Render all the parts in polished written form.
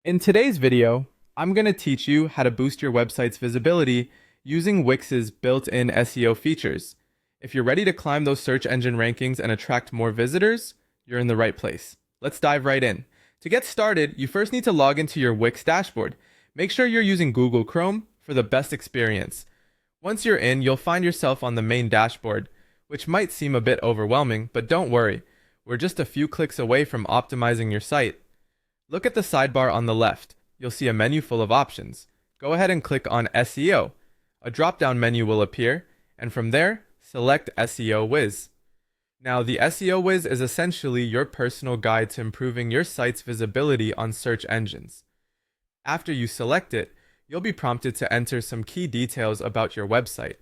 In today's video, I'm going to teach you how to boost your website's visibility using Wix's built-in SEO features. If you're ready to climb those search engine rankings and attract more visitors, you're in the right place. Let's dive right in. To get started, you first need to log into your Wix dashboard. Make sure you're using Google Chrome for the best experience. Once you're in, you'll find yourself on the main dashboard, which might seem a bit overwhelming, but don't worry. We're just a few clicks away from optimizing your site. Look at the sidebar on the left. You'll see a menu full of options. Go ahead and click on SEO. A drop-down menu will appear, and from there, select SEO Wiz. Now, the SEO Wiz is essentially your personal guide to improving your site's visibility on search engines. After you select it, you'll be prompted to enter some key details about your website.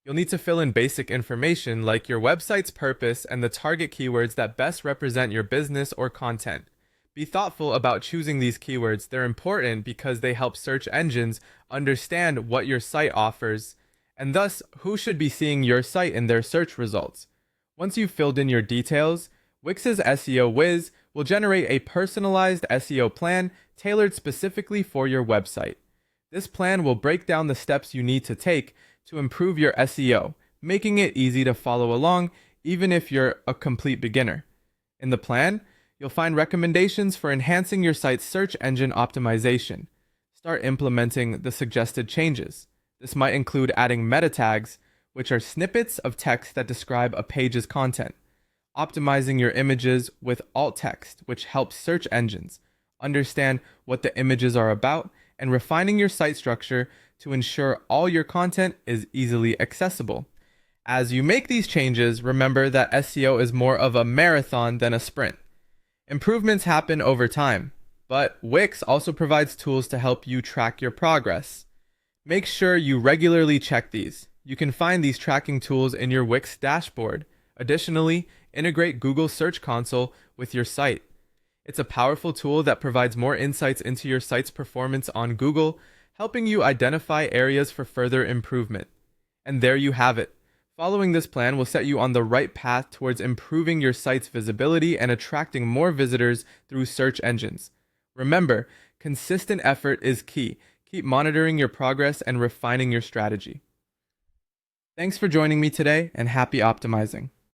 You'll need to fill in basic information like your website's purpose and the target keywords that best represent your business or content. Be thoughtful about choosing these keywords. They're important because they help search engines understand what your site offers and thus who should be seeing your site in their search results. Once you've filled in your details, Wix's SEO Wiz will generate a personalized SEO plan tailored specifically for your website. This plan will break down the steps you need to take to improve your SEO, making it easy to follow along even if you're a complete beginner. In the plan, you'll find recommendations for enhancing your site's search engine optimization. Start implementing the suggested changes. This might include adding meta tags, which are snippets of text that describe a page's content, optimizing your images with alt text, which helps search engines understand what the images are about, and refining your site structure to ensure all your content is easily accessible. As you make these changes, remember that SEO is more of a marathon than a sprint. Improvements happen over time, but Wix also provides tools to help you track your progress. Make sure you regularly check these. You can find these tracking tools in your Wix dashboard. Additionally, integrate Google Search Console with your site. It's a powerful tool that provides more insights into your site's performance on Google, helping you identify areas for further improvement. And there you have it. Following this plan will set you on the right path towards improving your site's visibility and attracting more visitors through search engines. Remember, consistent effort is key. Keep monitoring your progress and refining your strategy. Thanks for joining me today, and happy optimizing.